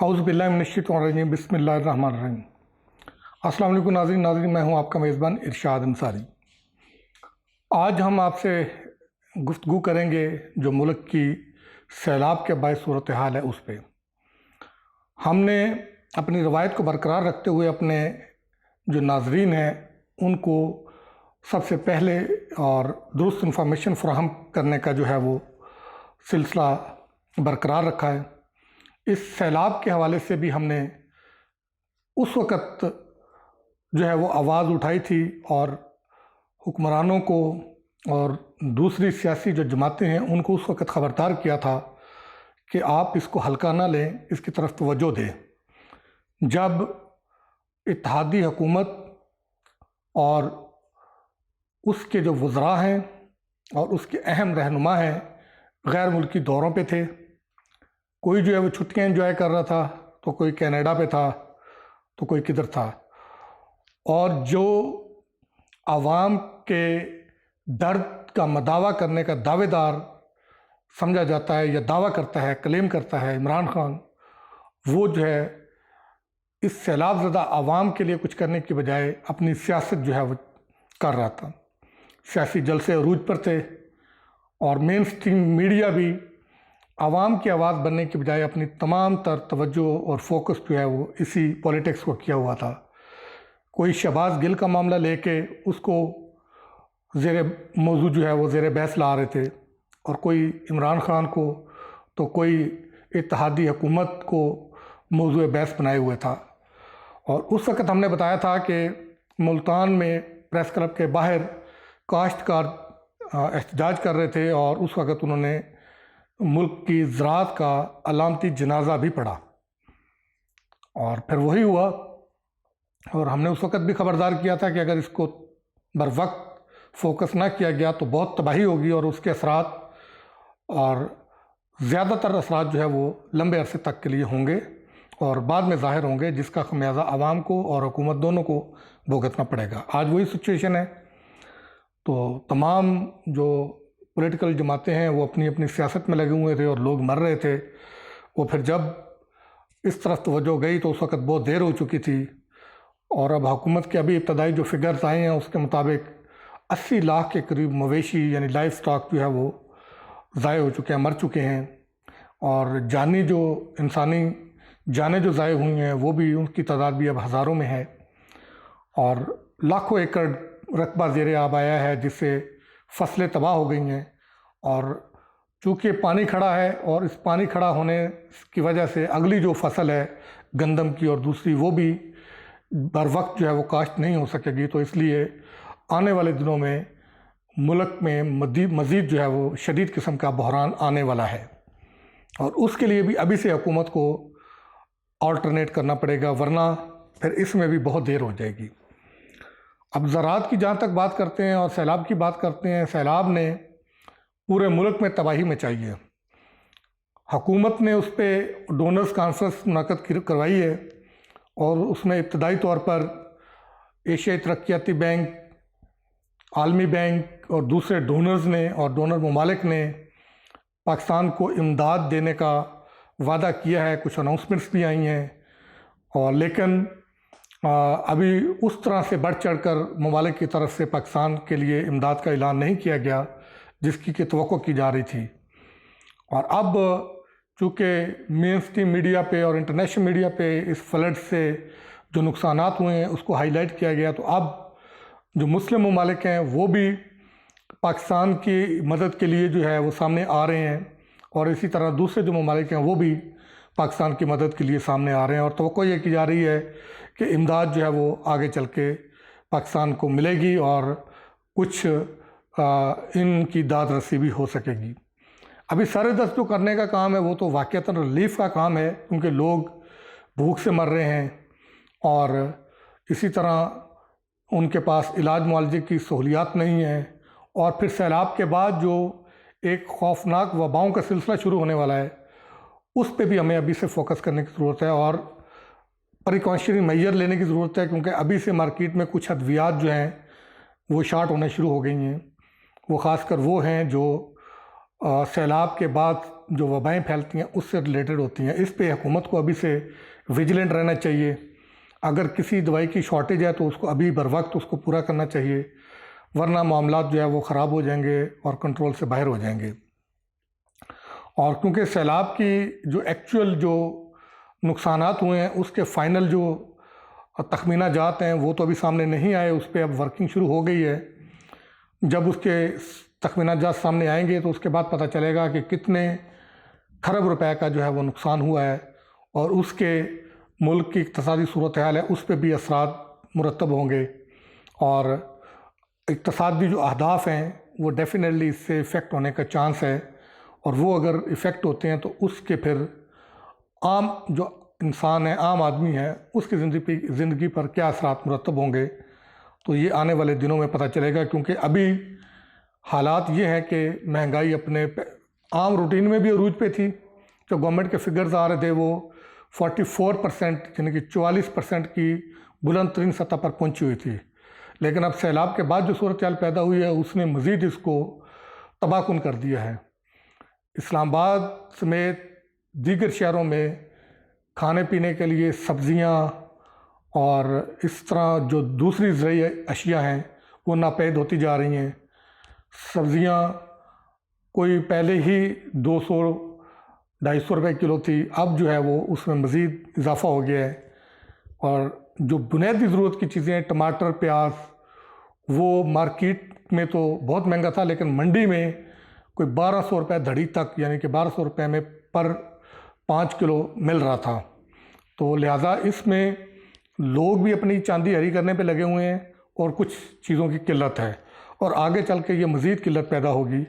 औज़ुबिल्लाहिमिनश्शैतानिर्रजीम बिस्मिल्लाहिर्रहमानिर्रहीम। अस्सलाम वालेकुम नाज़रीन, मैं हूं आपका मेज़बान इरशाद अंसारी। आज हम आपसे गुफ्तगू करेंगे जो मुल्क की सैलाब के बायस सूरत हाल है उस पर। हमने अपनी रवायत को बरकरार रखते हुए अपने जो नाज़रीन हैं उनको सबसे पहले और दुरुस्त इंफॉर्मेशन फ़राहम करने का जो है वो सिलसिला बरकरार रखा है। इस सैलाब के हवाले से भी हमने उस वक़्त जो है वो आवाज़ उठाई थी और हुक्मरानों को और दूसरी सियासी जो जमातें हैं उनको उस वक़्त ख़बरदार किया था कि आप इसको हल्का ना लें, इसकी तरफ तवज्जो दें। जब इत्तेहादी हुकूमत और उसके जो वज़रा हैं और उसके अहम रहनुमा हैं गैर मुल्की दौरों पे थे, कोई जो है वो छुट्टियां एंजॉय कर रहा था, तो कोई कनाडा पे था, तो कोई किधर था। और जो आवाम के दर्द का मदावा करने का दावेदार समझा जाता है या दावा करता है, क्लेम करता है इमरान खान, वो जो है इस सैलाब ज़दा आवाम के लिए कुछ करने की बजाय अपनी सियासत जो है वो कर रहा था। सियासी जलसे अरूज पर थे और मेन स्ट्रीम मीडिया भी आवाम की आवाज़ बनने के बजाय अपनी तमाम तर तवज्जो और फोकस जो है वो इसी पॉलिटिक्स को किया हुआ था। कोई शहबाज गिल का मामला लेके उसको ज़ेरे मौजू जो है वो ज़ेरे बहस ला रहे थे, और कोई इमरान खान को, तो कोई इत्तेहादी हुकूमत को मौजू बहस बनाए हुए था। और उस वक़्त हमने बताया था कि मुल्तान में प्रेस क्लब के बाहर काश्तकार एहतजाज कर रहे थे और उस वक़्त उन्होंने मुल्क की ज़राअत का अलामती जनाजा भी पड़ा। और फिर वही हुआ, और हमने उस वक़्त भी ख़बरदार किया था कि अगर इसको बर वक्त फोकस ना किया गया तो बहुत तबाही होगी और उसके असरात और ज़्यादातर असरात जो है वो लंबे अरसे तक के लिए होंगे और बाद में ज़ाहिर होंगे, जिसका खमियाजा आवाम को और हुकूमत दोनों को भुगतना पड़ेगा। आज वही सिचुएशन है। तो तमाम जो पॉलिटिकल जमातें हैं वो अपनी अपनी सियासत में लगे हुए थे और लोग मर रहे थे। वो फिर जब इस तरफ तवज्जो गई तो उस वक़्त बहुत देर हो चुकी थी। और अब हुकूमत के अभी इब्तदाई जो फिगर्स आए हैं उसके मुताबिक 80 लाख के करीब मवेशी यानी लाइफ स्टॉक जो है वो ज़ाय हो चुके हैं, मर चुके हैं। और जानी जो इंसानी जानें जो ज़ाय हुई हैं वो भी, उनकी तादाद भी अब हज़ारों में है। और लाखों एकड़ रकबा ज़ेरे आब आया है, जिससे फसलें तबाह हो गई हैं। और चूँकि पानी खड़ा है और इस पानी खड़ा होने की वजह से अगली जो फसल है गंदम की और दूसरी, वो भी बर वक्त जो है वो काश्त नहीं हो सकेगी। तो इसलिए आने वाले दिनों में मुल्क में मज़ीद जो है वो शदीद किस्म का बहरान आने वाला है, और उसके लिए भी अभी से हुकूमत को ऑल्टरनेट करना पड़ेगा, वरना फिर इसमें भी बहुत देर हो जाएगी। अब ज़राअत की जहाँ तक बात करते हैं और सैलाब की बात करते हैं, सैलाब ने पूरे मुल्क में तबाही मचाई है। हुकूमत ने उस पर डोनर्स कॉन्फ्रेंस मुनक़्क़द करवाई है और उसमें इब्तदाई तौर पर एशियाई तरक्याती बैंक, आलमी बैंक और दूसरे डोनर्स ने और डोनर ममालिक ने पाकिस्तान को इमदाद देने का वादा किया है। कुछ अनाउंसमेंट्स भी आई हैं, और लेकिन अभी उस तरह से बढ़ चढ़ कर ममालिक की तरफ से पाकिस्तान के लिए इमदाद का ऐलान नहीं किया गया जिसकी कि तवक्को की जा रही थी। और अब चूँकि मेन स्ट्रीम मीडिया पे और इंटरनेशनल मीडिया पे इस फ्लड से जो नुकसानात हुए हैं उसको हाईलाइट किया गया, तो अब जो मुस्लिम ममालिक हैं वो भी पाकिस्तान की मदद के लिए जो है वो सामने आ रहे हैं, और इसी तरह दूसरे जो ममालिक हैं वो भी पाकिस्तान की मदद के लिए सामने आ रहे हैं। और तवक्को ये की जा रही है कि इमदाद जो है वो आगे चल के पाकिस्तान को मिलेगी और कुछ इनकी दाद रसी भी हो सकेगी। अभी सर दस्त जो करने का काम है वो तो वाक़ईतन रिलीफ का काम है, क्योंकि लोग भूख से मर रहे हैं और इसी तरह उनके पास इलाज मुआलजे की सहूलियात नहीं है। और फिर सैलाब के बाद जो एक खौफनाक वबाओं का सिलसिला शुरू होने वाला है उस पर भी हमें अभी से फोकस करने की ज़रूरत है और प्रिकॉशनरी मेजर लेने की ज़रूरत है, क्योंकि अभी से मार्केट में कुछ अद्वियात जो हैं वो शार्ट होने शुरू हो गई हैं। वो ख़ासकर वो हैं जो सैलाब के बाद जो वबाएँ फैलती हैं उससे रिलेटेड होती हैं। इस पे हुकूमत को अभी से विजिलेंट रहना चाहिए। अगर किसी दवाई की शॉर्टेज है तो उसको अभी बर वक्त उसको पूरा करना चाहिए, वरना मामलात जो है वो ख़राब हो जाएंगे और कंट्रोल से बाहर हो जाएंगे। और क्योंकि सैलाब की जो एक्चुअल जो नुकसानात हुए हैं उसके फ़ाइनल जो तखमीना जात हैं वो तो अभी सामने नहीं आए, उस पर अब वर्किंग शुरू हो गई है। जब उसके तखमीना जात सामने आएंगे तो उसके बाद पता चलेगा कि कितने खरब रुपए का जो है वो नुकसान हुआ है और उसके मुल्क की इक़्तिसादी सूरत हाल है उस पर भी असरात मुरतब होंगे। और इक़्तिसादी जो अहदाफ हैं वो डेफिनेटली इससे इफ़ेक्ट होने का चांस है, और वो अगर इफ़ेक्ट होते हैं तो उसके फिर आम जो इंसान है, आम आदमी है, उसकी ज़िंदगी पर क्या असरात मुरतब होंगे तो ये आने वाले दिनों में पता चलेगा। क्योंकि अभी हालात ये हैं कि महंगाई अपने आम रूटीन में भी अरूज पे थी। जो गवर्नमेंट के फिगर्स आ रहे थे वो 44% यानी कि 44% की बुलंद तरीन सतह पर पहुंची हुई थी। लेकिन अब सैलाब के बाद जो सूरत हाल पैदा हुई है उसने मज़ीद इसको तबाहकुन कर दिया है। इस्लामाबाद समेत दीगर शहरों में खाने पीने के लिए सब्ज़ियाँ और इस तरह जो दूसरी ज़रूरी अशिया हैं वो नापैद होती जा रही हैं। सब्ज़ियाँ कोई पहले ही 200-250 रुपए किलो थी, अब जो है वो उसमें मज़ीद इजाफ़ा हो गया है। और जो बुनियादी ज़रूरत की चीज़ें हैं, टमाटर, प्याज, वो मार्केट में तो बहुत महंगा था, लेकिन मंडी में कोई 1200 रुपये धड़ी तक, यानी कि 1200 रुपये में पर 5 किलो मिल रहा था। तो लिहाजा इसमें लोग भी अपनी चांदी हरी करने पे लगे हुए हैं और कुछ चीज़ों की किल्लत है, और आगे चल के ये मज़ीद किल्लत पैदा होगी।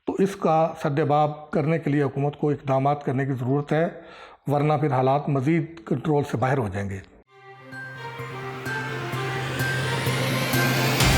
तो इसका सद्दबाब करने के लिए हुकूमत को इक़दामात करने की ज़रूरत है, वरना फिर हालात मज़ीद कंट्रोल से बाहर हो जाएंगे।